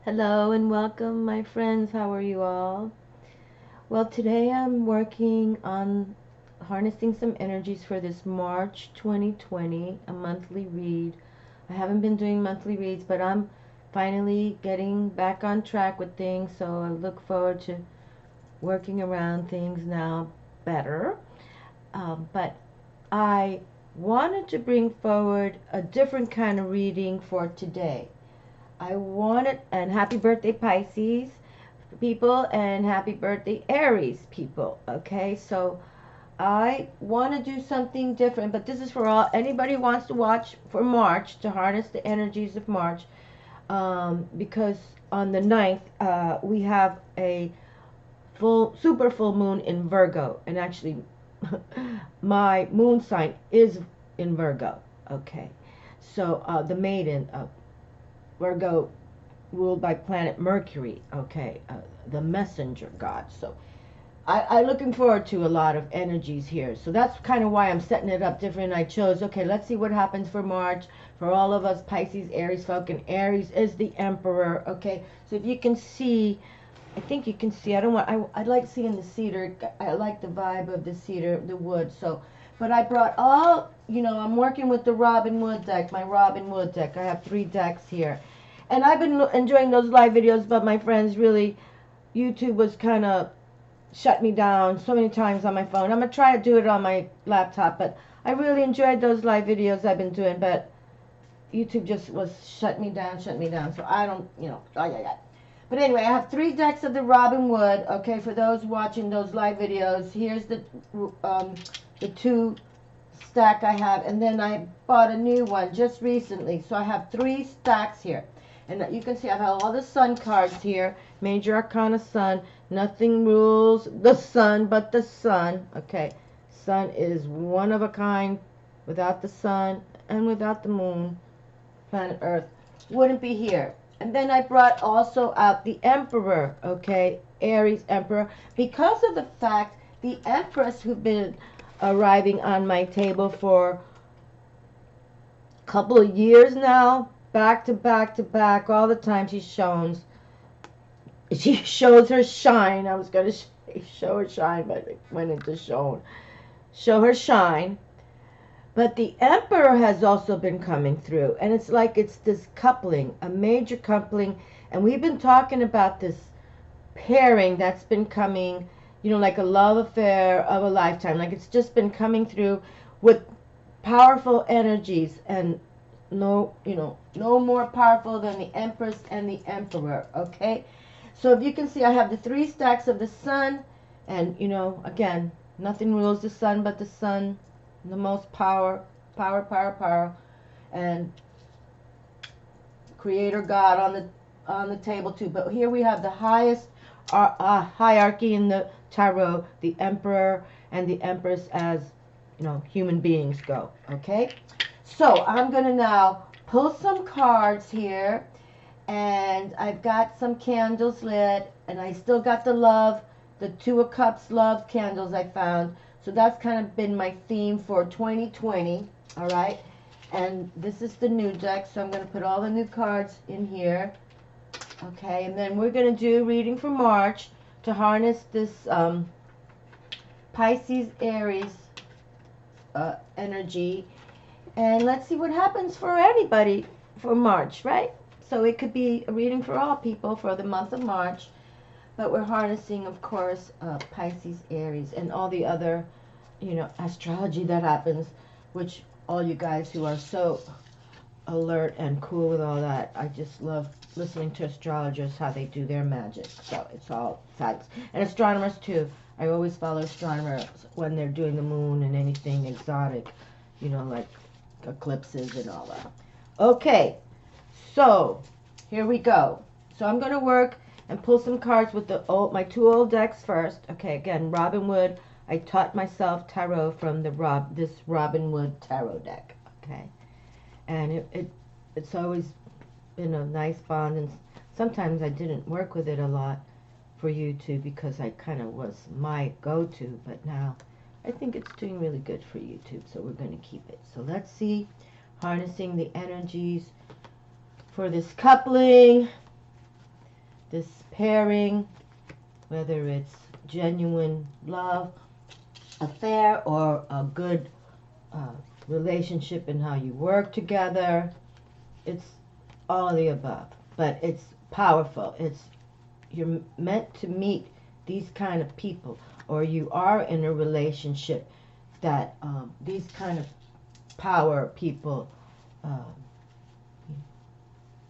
Hello and welcome, my friends. How are you all? Well, today I'm working on harnessing some energies for this March 2020, a monthly read. I haven't been doing monthly reads, but I'm finally getting back on track with things, so I look forward to working around things now better. But I wanted to bring forward a different kind of reading for today. I wanted, and happy birthday Pisces people, and happy birthday Aries people. Okay, so I want to do something different, but this is for all anybody who wants to watch for March, to harness the energies of March, because on the 9th we have a super full moon in Virgo, and actually my moon sign is in Virgo. Okay, so the maiden, Virgo, ruled by planet Mercury, okay, the messenger god. So I'm looking forward to a lot of energies here. So that's kind of why I'm setting it up different. I chose, okay, let's see what happens for March for all of us Pisces, Aries folk, and Aries is the emperor, okay? So if you can see, I think you can see, I'd like seeing the cedar. I like the vibe of the cedar, the wood. So, but I brought all, I'm working with the Robin Wood deck, my Robin Wood deck. I have 3 decks here. And I've been enjoying those live videos, but my friends, really, YouTube was kind of shut me down so many times on my phone. I'm going to try to do it on my laptop, but I really enjoyed those live videos I've been doing, but YouTube just was shut me down. So I don't, yeah. But anyway, I have 3 decks of the Robin Wood, okay, for those watching those live videos. Here's the 2 stack I have, and then I bought a new one just recently. So I have 3 stacks here. And you can see I have all the sun cards here. Major Arcana Sun. Nothing rules the sun but the sun. Okay. Sun is one of a kind. Without the sun and without the moon, planet Earth wouldn't be here. And then I brought also out the Emperor. Okay. Aries Emperor. Because of the fact the Empress who've been arriving on my table for a couple of years now, back to back to back, all the time she shows her shine. I was going to say show her shine, but it went into show her shine. But the Emperor has also been coming through, and it's like it's this coupling, a major coupling, and we've been talking about this pairing that's been coming, like a love affair of a lifetime. Like it's just been coming through with powerful energies, and no more powerful than the Empress and the Emperor. Okay, so if you can see, I have the 3 stacks of the sun, and again, nothing rules the sun but the sun, the most power, and Creator God on the table too. But here we have the highest hierarchy in the tarot, the Emperor and the Empress, as human beings go. Okay, so I'm gonna now pull some cards here, and I've got some candles lit, and I still got the 2 of Cups love candles I found. So that's kind of been my theme for 2020. All right, and this is the new deck, so I'm going to put all the new cards in here. Okay, and then we're going to do reading for March to harness this Pisces Aries energy, and let's see what happens for anybody for March, right? So it could be a reading for all people for the month of March, but we're harnessing, of course, Pisces Aries and all the other astrology that happens, which all you guys who are so alert and cool with all that, I just love listening to astrologers, how they do their magic. So it's all facts. And astronomers too. I always follow astronomers when they're doing the moon and anything exotic, like eclipses and all that. Okay, so here we go. So I'm going to work and pull some cards with my 2 old decks first. Okay, again, Robin Wood. I taught myself tarot from this Robin Wood tarot deck. Okay, and it's always been a nice bond, and sometimes I didn't work with it a lot for YouTube because I kind of was my go-to, but now I think it's doing really good for YouTube, so we're going to keep it. So let's see, harnessing the energies for this coupling. this pairing, whether it's genuine love, affair, or a good relationship in how you work together. It's all of the above, but it's powerful. You're meant to meet these kind of people, or you are in a relationship that these kind of power people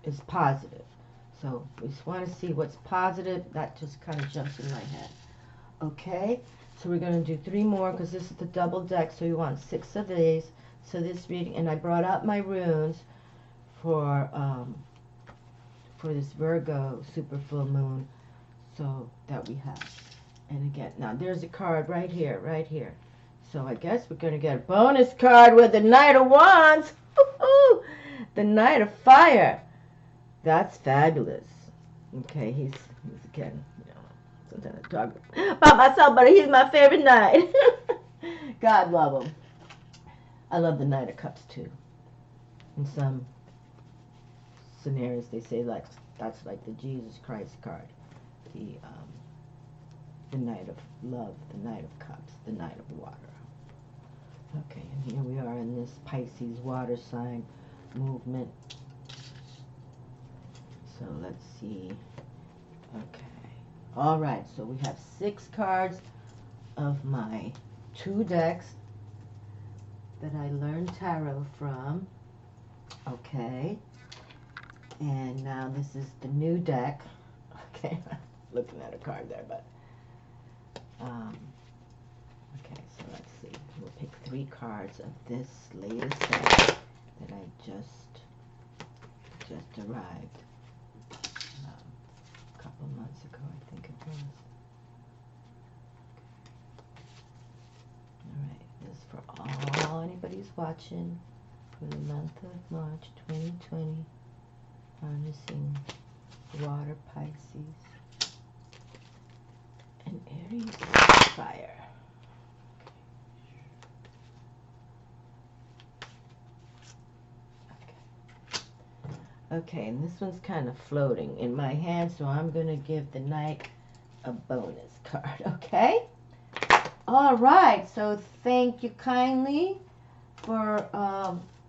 is positive. So we just want to see what's positive. That just kind of jumps in my head. Okay, so we're going to do 3 more because this is the double deck, so you want 6 of these. So this reading, and I brought out my runes for this Virgo super full moon, so that we have. And again, now there's a card right here, right here. So I guess we're going to get a bonus card with the Knight of Wands. The Knight of Fire. That's fabulous. Okay, he's again, you know, sometimes I talk about myself, but he's my favorite knight. God love him. I love the Knight of Cups too. In some scenarios, they say like that's like the Jesus Christ card. The Knight of Love, the Knight of Cups, the Knight of Water. Okay, and here we are in this Pisces water sign movement. So let's see. Okay. All right, so we have 6 cards of my 2 decks that I learned tarot from. Okay. And now this is the new deck. Okay, looking at a card there, but okay, so let's see. We'll pick 3 cards of this latest deck that I just arrived a couple months ago, I think it was. All right, this is for all anybody who's watching for the month of March 2020. Harnessing water, Pisces, and Aries, fire. Okay, and this one's kind of floating in my hand, so I'm going to give the Knight a bonus card, okay? All right, so thank you kindly for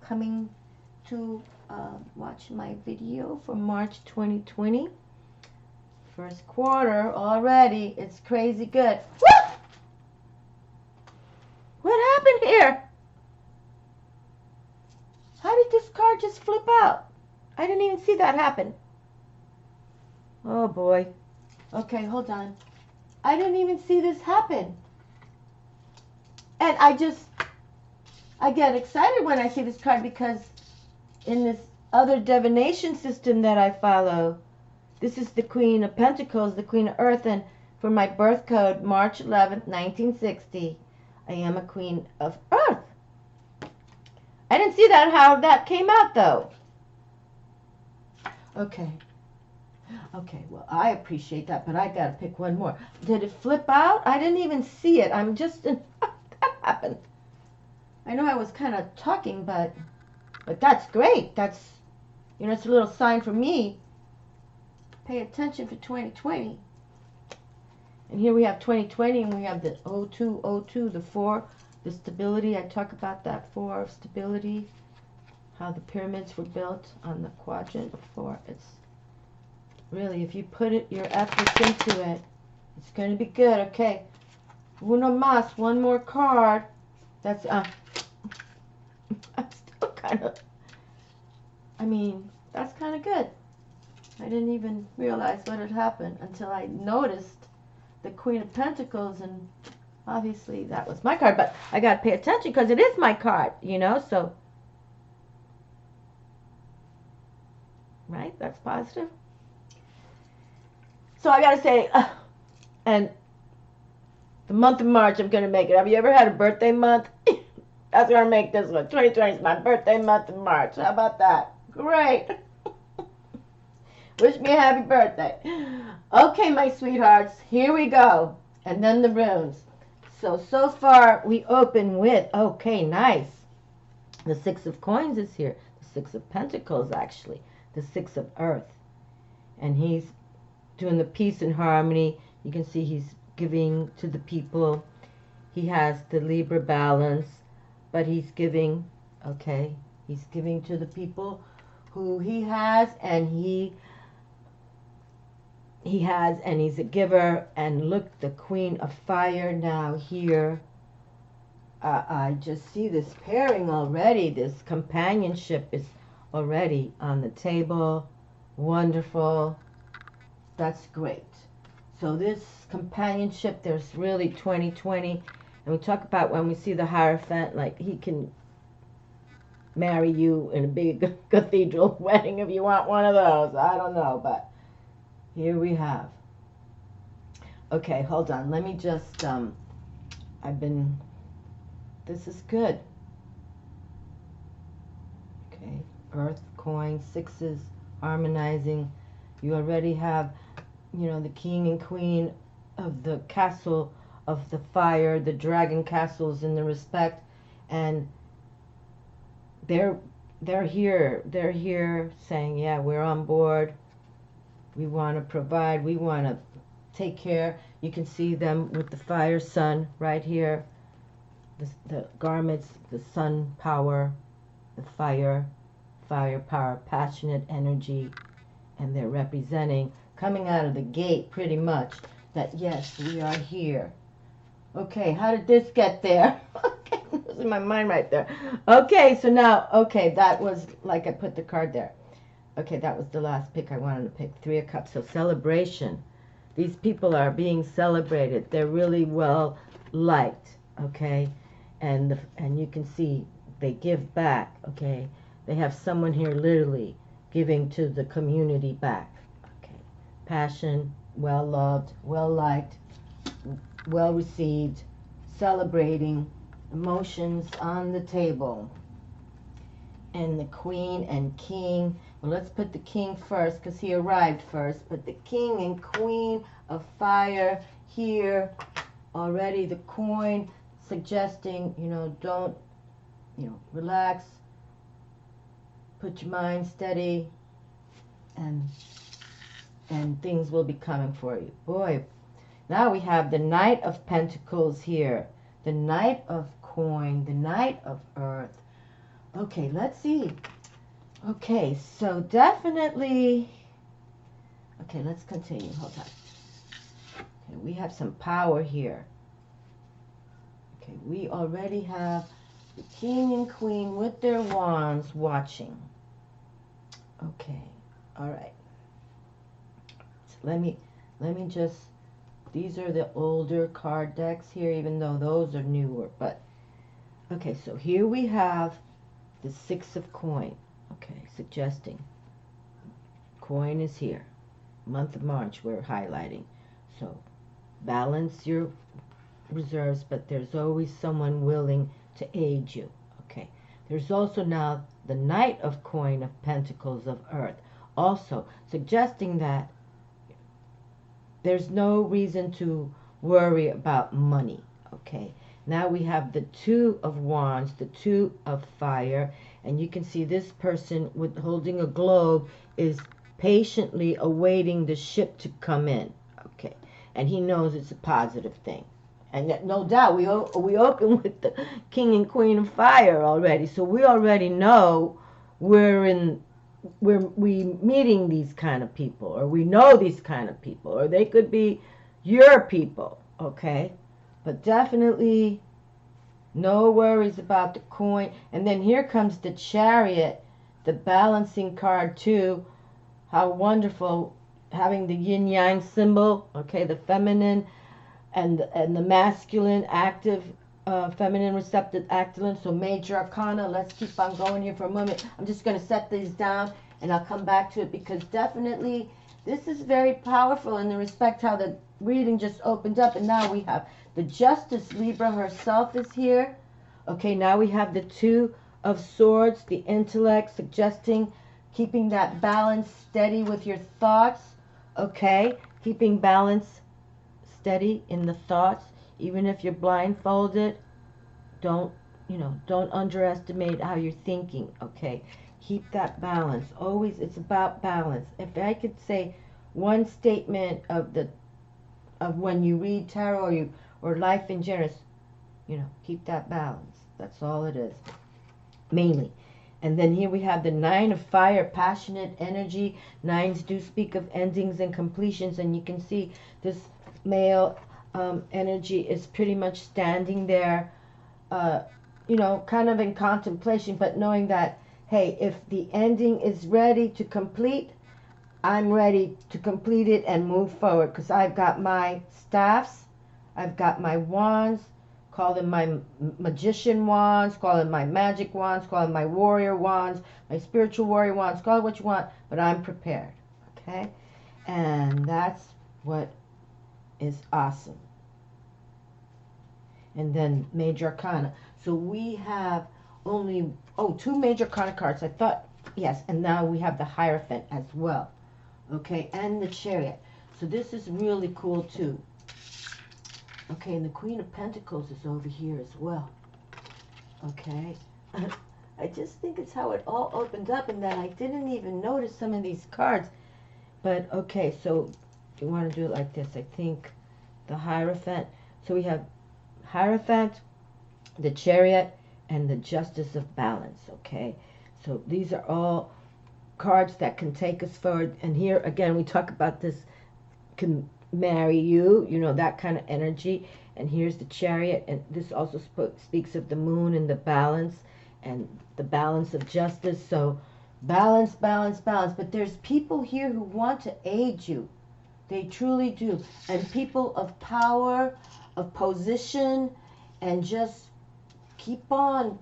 coming to watch my video for March 2020. First quarter already. It's crazy good. Woo! What happened here? How did this card just flip out? I didn't even see that happen. Oh boy. Okay, hold on. I didn't even see this happen. And I get excited when I see this card because in this other divination system that I follow, this is the Queen of Pentacles, the Queen of Earth, and for my birth code, March 11th, 1960, I am a Queen of Earth. I didn't see how that came out, though. Okay. Okay, well, I appreciate that, but I got to pick one more. Did it flip out? I didn't even see it. I'm just... that happened. I know I was kind of talking, but that's great. That's, you know, it's a little sign for me. Pay attention for 2020. And here we have 2020, and we have the 0202, the 4, the stability. I talk about that 4 of stability, how the pyramids were built on the quadrant of 4. It's really, if you put your efforts into it, it's going to be good. Okay, uno más, one more card. That's I'm still kind of, I mean, that's kind of good. I didn't even realize what had happened until I noticed the Queen of Pentacles, and obviously that was my card, but I got to pay attention because it is my card, you know, so, right, that's positive. So I got to say, and the month of March, I'm going to make it. Have you ever had a birthday month? That's going to make this one. 2020 is my birthday month in March. How about that? Great. Wish me a happy birthday. Okay, my sweethearts, here we go. And then the runes. So far we open with, okay, nice. The 6 of coins is here. The 6 of pentacles, actually. The 6 of earth. And he's doing the peace and harmony. You can see he's giving to the people. He has the Libra balance, but he's giving, okay, he's giving to the people who he has, and he's a giver. And look, the Queen of Fire now here. I just see this pairing already. This companionship is already on the table. Wonderful. That's great. So this companionship, there's really 2020. And we talk about when we see the Hierophant, like he can marry you in a big cathedral wedding if you want one of those. I don't know, but here we have. Okay, hold on. Let me just, this is good. Okay, Earth, coin, sixes, harmonizing. You already have, you know, the king and queen of the castle of the fire, the dragon castles in the respect, and they're here saying, yeah, we're on board. We want to provide. We want to take care. You can see them with the fire sun right here. The garments, the sun power, the fire power, passionate energy, and they're representing, coming out of the gate pretty much, that yes, we are here. Okay, how did this get there? Okay, I'm losing my mind right there. Okay, so now, okay, that was like I put the card there. Okay, that was the last pick I wanted to pick. Three of Cups, so celebration. These people are being celebrated. They're really well liked, okay? And you can see they give back, okay? They have someone here literally giving to the community back, okay? Passion, well loved, well liked, well received, celebrating, emotions on the table. And the Queen and King, well, let's put the King first because he arrived first, but the King and Queen of Fire here already. The coin suggesting, you know, don't, you know, relax, put your mind steady, and things will be coming for you. Boy, now we have the Knight of Pentacles here, the Knight of Coin, the Knight of Earth. Okay, let's see. Okay, so definitely, okay, let's continue. Hold on. Okay, we have some power here. Okay, we already have the King and Queen with their wands watching. Okay, all right. So let me just, these are the older card decks here, even though those are newer, but okay, so here we have the Six of Coin, okay, suggesting coin is here. Month of March we're highlighting. So balance your reserves, but there's always someone willing to aid you, okay. There's also now the Knight of Coin of Pentacles of Earth, also suggesting that there's no reason to worry about money, okay. Now we have the Two of Wands, the Two of Fire, and you can see this person with holding a globe is patiently awaiting the ship to come in, okay, and he knows it's a positive thing. And that, no doubt, we open with the King and Queen of Fire already, so we already know we're meeting these kind of people, or we know these kind of people, or they could be your people, okay. But definitely no worries about the coin. And then here comes the Chariot, the balancing card too. How wonderful, having the yin yang symbol, okay, the feminine and the masculine, active, feminine, receptive, active. So major arcana. Let's keep on going here for a moment. I'm just going to set these down and I'll come back to it, because definitely this is very powerful in the respect how the reading just opened up. And now we have the Justice, Libra herself is here. Okay, now we have the Two of Swords, the intellect, suggesting keeping that balance steady with your thoughts. Okay, keeping balance steady in the thoughts, even if you're blindfolded. Don't underestimate how you're thinking, okay? Keep that balance. Always, it's about balance. If I could say one statement of when you read tarot or life in general. Keep that balance. That's all it is, mainly. And then here we have the Nine of Fire, passionate energy. Nines do speak of endings and completions, and you can see this male energy is pretty much standing there, kind of in contemplation, but knowing that, hey, if the ending is ready to complete, I'm ready to complete it and move forward, because I've got my staffs, I've got my wands, call them my magician wands, call them my magic wands, call them my warrior wands, my spiritual warrior wands, call it what you want, but I'm prepared, okay? And that's what is awesome. And then Major Arcana. So we have only, two Major Arcana cards. I thought, yes, and now we have the Hierophant as well, okay, and the Chariot. So this is really cool too. Okay, and the Queen of Pentacles is over here as well. Okay. I just think it's how it all opened up, and that I didn't even notice some of these cards. But, okay, so you want to do it like this. I think the Hierophant. So we have Hierophant, the Chariot, and the Justice of Balance, okay? So these are all cards that can take us forward. And here, again, we talk about this can marry you, that kind of energy. And here's the Chariot, and this also speaks of the moon and the balance and the balance of justice. So balance, balance, balance. But there's people here who want to aid you. They truly do. And people of power, of position, and just keep on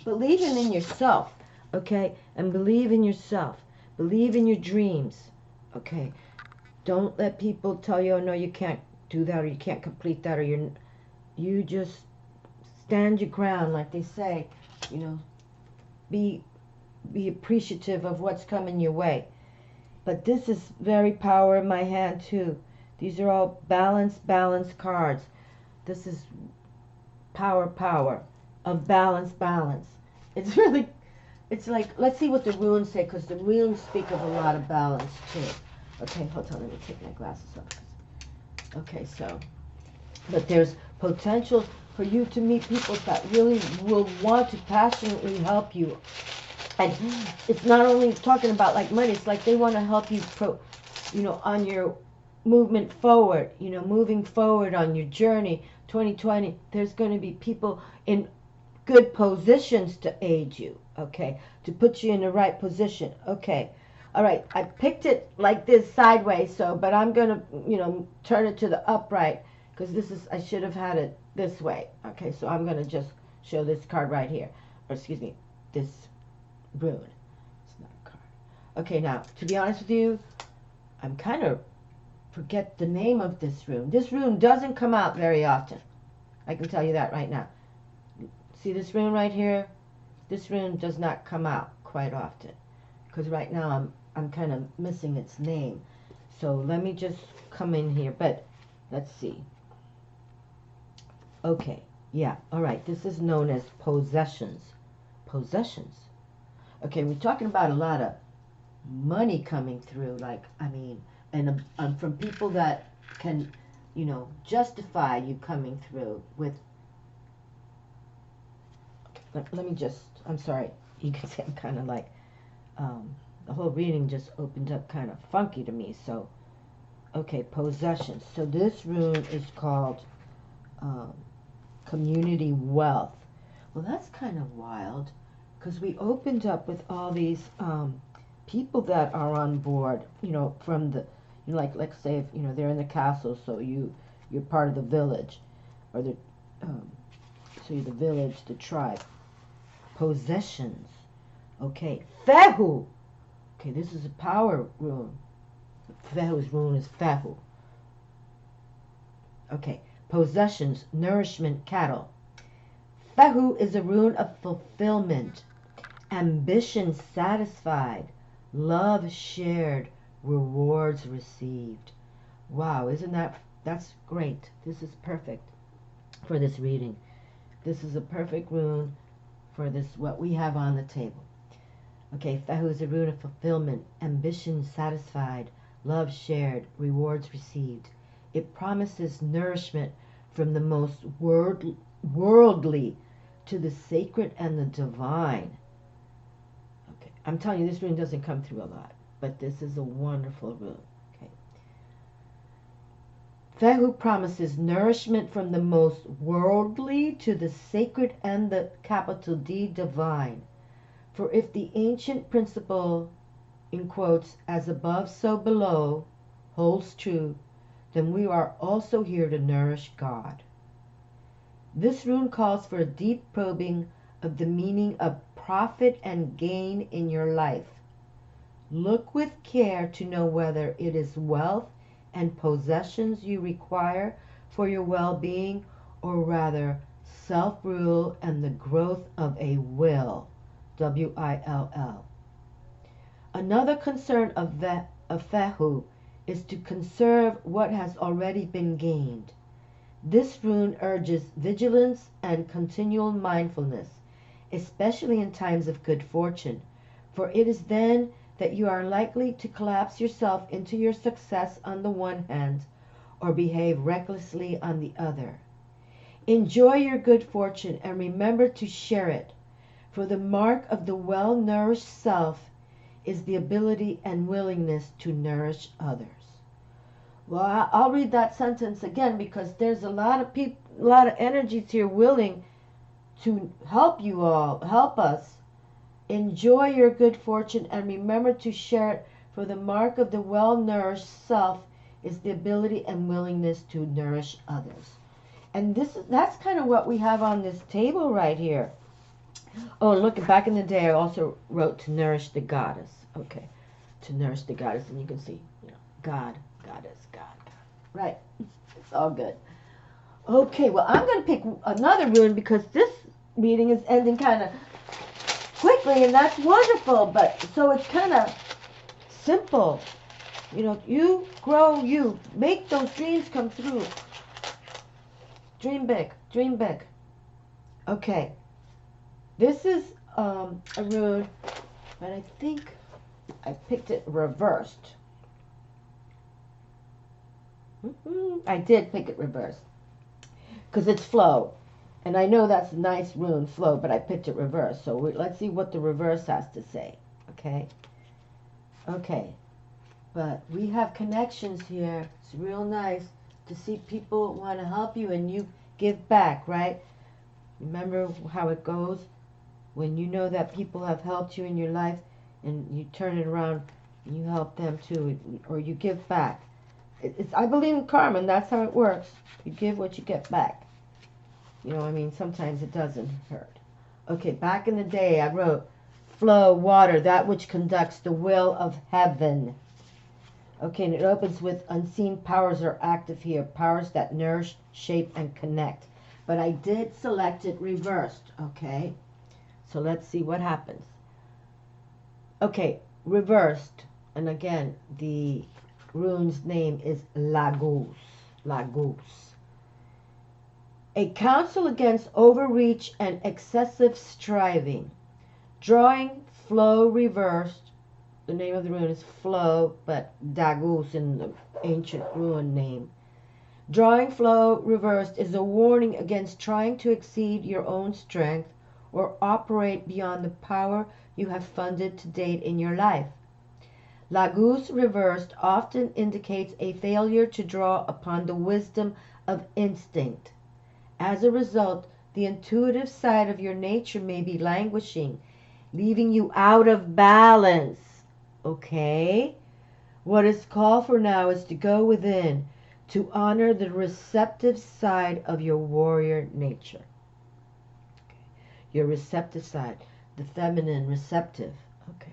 believing in yourself, okay? And believe in yourself. Believe in your dreams, okay? Don't let people tell you, oh, no, you can't do that, or you can't complete that, or you just stand your ground, like they say, be appreciative of what's coming your way. But this is very power in my hand, too. These are all balance cards. This is power of balance. It's really, it's like, let's see what the runes say, because the runes speak of a lot of balance, too. Okay, hold on, let me take my glasses off. Okay, so, but there's potential for you to meet people that really will want to passionately help you. And it's not only talking about like money, it's like they want to help you, on your movement forward, moving forward on your journey. 2020, there's going to be people in good positions to aid you, okay, to put you in the right position, okay. All right, I picked it like this sideways, but I'm going to, turn it to the upright, because I should have had it this way. Okay, so I'm going to just show this card right here, or excuse me, this rune. It's not a card. Okay, now, to be honest with you, I'm kind of forget the name of this rune. This rune doesn't come out very often. I can tell you that right now. See this rune right here? This rune does not come out quite often, because right now I'm kind of missing its name. So let me just come in here, but let's see. Okay, yeah, all right. This is known as possessions. Possessions. Okay, we're talking about a lot of money coming through, and from people that can, justify you coming through with. Let me just, I'm sorry, you can see I'm kind of like, the whole reading just opened up kind of funky to me. So, okay, possessions. So this rune is called community wealth. Well, that's kind of wild, because we opened up with all these people that are on board, from the, like, let's say if, they're in the castle, so you're part of the village, or the, so you're the village, the tribe. Possessions. Okay, Fehu. Okay, this is a power rune. Fehu's rune is Fehu. Okay, possessions, nourishment, cattle. Fehu is a rune of fulfillment, ambition satisfied, love shared, rewards received. Wow, that's great. This is perfect for this reading. This is a perfect rune for this, what we have on the table. Okay, Fehu is a rune of fulfillment, ambition satisfied, love shared, rewards received. It promises nourishment from the most worldly to the sacred and the divine. Okay, I'm telling you, this rune doesn't come through a lot, but this is a wonderful rune. Okay, Fehu promises nourishment from the most worldly to the sacred and the capital D divine. For if the ancient principle, in quotes, as above so below, holds true, then we are also here to nourish God. This rune calls for a deep probing of the meaning of profit and gain in your life. Look with care to know whether it is wealth and possessions you require for your well-being, or rather self-rule and the growth of a will. W-I-L-L. Another concern of Fehu is to conserve what has already been gained. This rune urges vigilance and continual mindfulness, especially in times of good fortune, for it is then that you are likely to collapse yourself into your success on the one hand, or behave recklessly on the other. Enjoy your good fortune and remember to share it, for the mark of the well-nourished self is the ability and willingness to nourish others. Well, I'll read that sentence again because there's a lot of people, a lot of energies here willing to help you all, help us. Enjoy your good fortune and remember to share it, for the mark of the well-nourished self is the ability and willingness to nourish others. And that's kind of what we have on this table right here. Oh, look, back in the day I also wrote to nourish the goddess. Okay, to nourish the goddess, and you can see, God, goddess, God. Right, it's all good. Okay, well, I'm going to pick another rune because this reading is ending kind of quickly, and that's wonderful, but so it's kind of simple. You grow, you make those dreams come through. Dream big, dream big. Okay. This is a rune, but I think I picked it reversed. I did pick it reversed because it's flow. And I know that's a nice rune, flow, but I picked it reversed. So let's see what the reverse has to say. Okay? Okay. But we have connections here. It's real nice to see people want to help you and you give back, right? Remember how it goes? When you know that people have helped you in your life and you turn it around and you help them too, or you give back. I believe in karma, and that's how it works. You give what you get back. Sometimes it doesn't hurt. Okay, back in the day I wrote, flow, water, that which conducts the will of heaven. Okay, and it opens with unseen powers are active here, powers that nourish, shape, and connect. But I did select it reversed, okay? So let's see what happens. Okay, reversed. And again, the rune's name is Laguz. Laguz. A counsel against overreach and excessive striving. Drawing flow reversed. The name of the rune is flow, but Dagus in the ancient rune name. Drawing flow reversed is a warning against trying to exceed your own strength or operate beyond the power you have funded to date in your life. Laguz reversed often indicates a failure to draw upon the wisdom of instinct. As a result, the intuitive side of your nature may be languishing, leaving you out of balance. Okay? What is called for now is to go within, to honor the receptive side of your warrior nature. Your receptive side, the feminine receptive. Okay.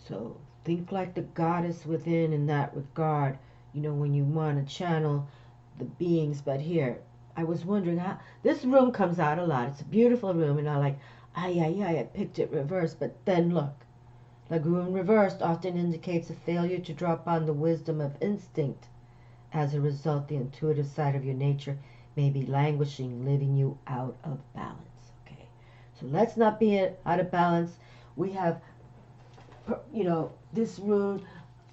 So think like the goddess within in that regard, when you want to channel the beings. But here, I was wondering how this room comes out a lot. It's a beautiful room, and I picked it reversed. But then look, Lagoon reversed often indicates a failure to draw upon the wisdom of instinct. As a result, the intuitive side of your nature may be languishing, leaving you out of balance. Okay, so let's not be out of balance. We have you know, this rune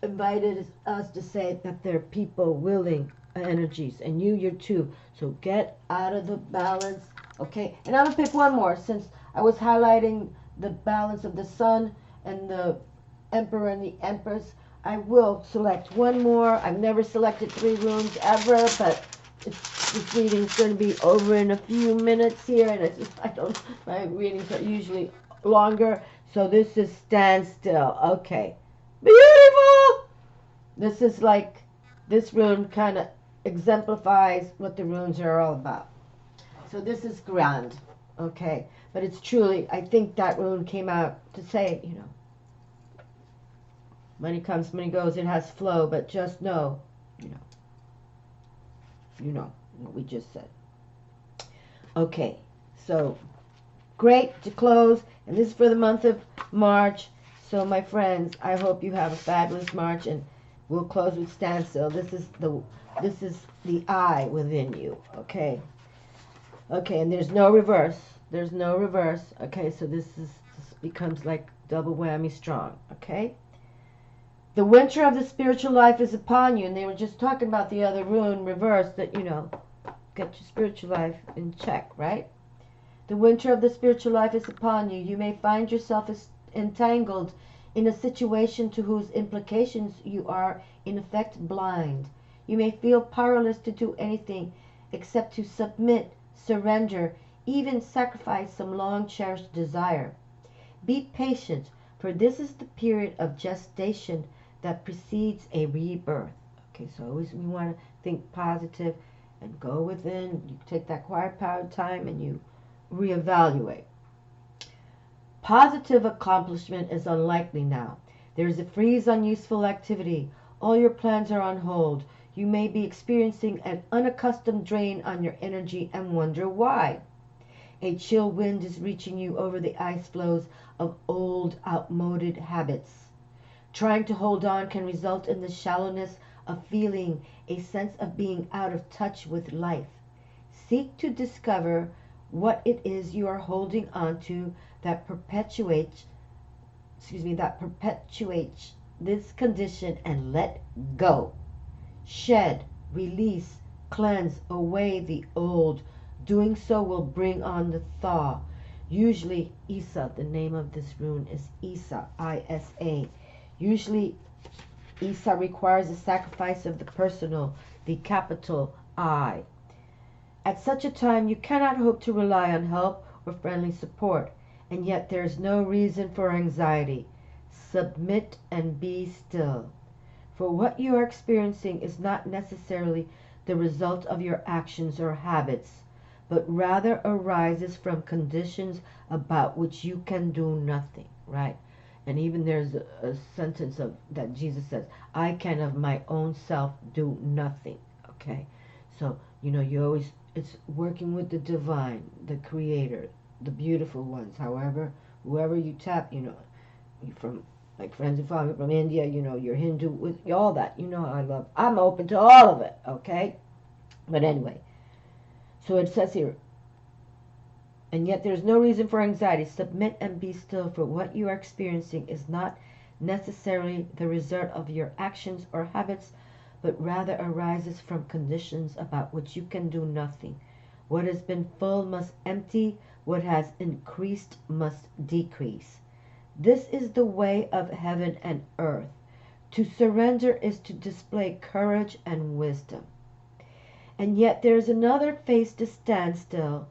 invited us to say that there are people willing energies, and you're too. So get out of the balance, okay? And I'm gonna pick one more since I was highlighting the balance of the sun and the emperor and the empress. I will select one more. I've never selected 3 runes ever, but this reading is going to be over in a few minutes here, and I don't. My readings are usually longer, so this is stand still. Okay, beautiful. This is like, this rune kind of exemplifies what the runes are all about. So this is grand, okay, but it's truly, I think that rune came out to say, you know, money comes, money goes, it has flow, but just know, you know what we just said. Okay, so great to close, and this is for the month of March. So my friends, I hope you have a fabulous March, and we'll close with standstill. This is the I within you, okay? Okay, and there's no reverse. There's no reverse. Okay, so this becomes like double whammy strong, okay? The winter of the spiritual life is upon you, and they were just talking about the other rune reverse, that, you know, get your spiritual life in check, right? The winter of the spiritual life is upon you. You may find yourself entangled in a situation to whose implications you are, in effect, blind. You may feel powerless to do anything except to submit, surrender, even sacrifice some long-cherished desire. Be patient, for this is the period of gestation that precedes a rebirth. Okay, so always we want to think positive and go within. You take that quiet power time and you reevaluate. Positive accomplishment is unlikely now. There is a freeze on useful activity. All your plans are on hold. You may be experiencing an unaccustomed drain on your energy and wonder why. A chill wind is reaching you over the ice floes of old, outmoded habits. Trying to hold on can result in the shallowness of feeling, a sense of being out of touch with life. Seek to discover what it is you are holding on to that perpetuates this condition, and let go. Shed, release, cleanse away the old. Doing so will bring on the thaw. Usually Isa, the name of this rune is Isa, I-S-A. Usually Isa requires a sacrifice of the personal, the capital I. At such a time you cannot hope to rely on help or friendly support, and yet there is no reason for anxiety. Submit and be still. For what you are experiencing is not necessarily the result of your actions or habits, but rather arises from conditions about which you can do nothing, right? And even there's a sentence that Jesus says, I can of my own self do nothing, okay? So, you know, it's working with the divine, the creator, the beautiful ones, however, whoever you tap, you know, from, like friends and family from India, you know, you're Hindu, with all that, you know, I'm open to all of it, okay? But anyway, so it says here, and yet there's no reason for anxiety. Submit and be still, for what you are experiencing is not necessarily the result of your actions or habits, but rather arises from conditions about which you can do nothing. What has been full must empty, what has increased must decrease. This is the way of heaven and earth. To surrender is to display courage and wisdom. And yet there is another face to stand still.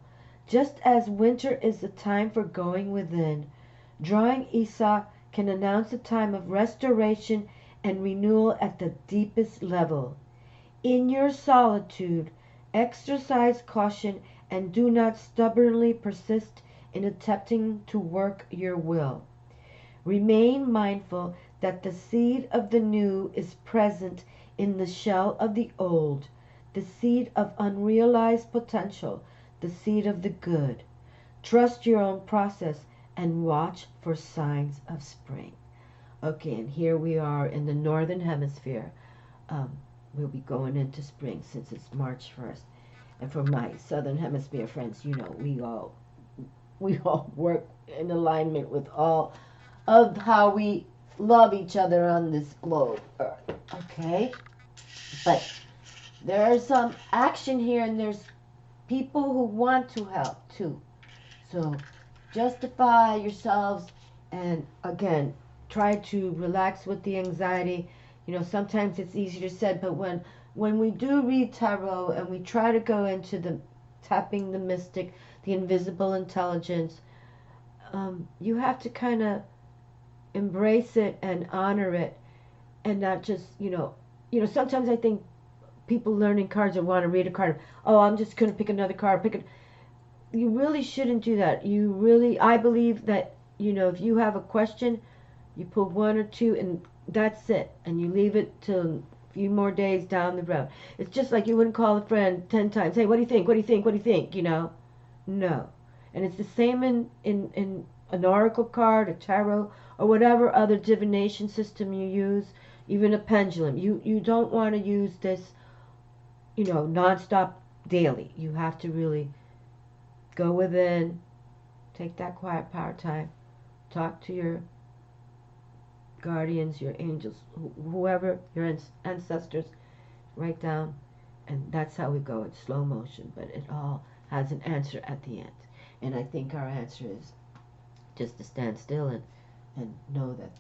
Just as winter is the time for going within, drawing Isa can announce a time of restoration and renewal at the deepest level. In your solitude, exercise caution and do not stubbornly persist in attempting to work your will. Remain mindful that the seed of the new is present in the shell of the old, the seed of unrealized potential, the seed of the good. Trust your own process and watch for signs of spring. Okay, and here we are in the northern hemisphere. We'll be going into spring since it's March 1st. And for my southern hemisphere friends, you know, we all work in alignment with all of how we love each other on this globe Earth. Okay? But there's some action here, and there's people who want to help too. So justify yourselves, and again, try to relax with the anxiety. You know, sometimes it's easier said, but when we do read tarot and we try to go into the tapping the mystic, the invisible intelligence, you have to kind of embrace it and honor it, and not just sometimes I think people learning cards or want to read a card, oh, I'm just going to pick another card, pick it. You really shouldn't do that. You really, I believe that, if you have a question, you pull one or two and that's it, and you leave it till a few more days down the road. It's just like you wouldn't call a friend 10 times, hey, what do you think, what do you think, what do you think, no. And it's the same in an oracle card, a tarot, or whatever other divination system you use, even a pendulum. You don't want to use this nonstop daily. You have to really go within, take that quiet power time, talk to your guardians, your angels, whoever, your ancestors, write down, and that's how we go in slow motion, but it all has an answer at the end. And I think our answer is just to stand still and know that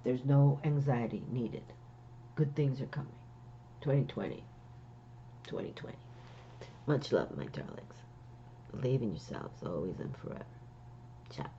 there's no anxiety needed. Good things are coming. 2020. 2020. Much love, my darlings. Believe in yourselves always and forever. Ciao.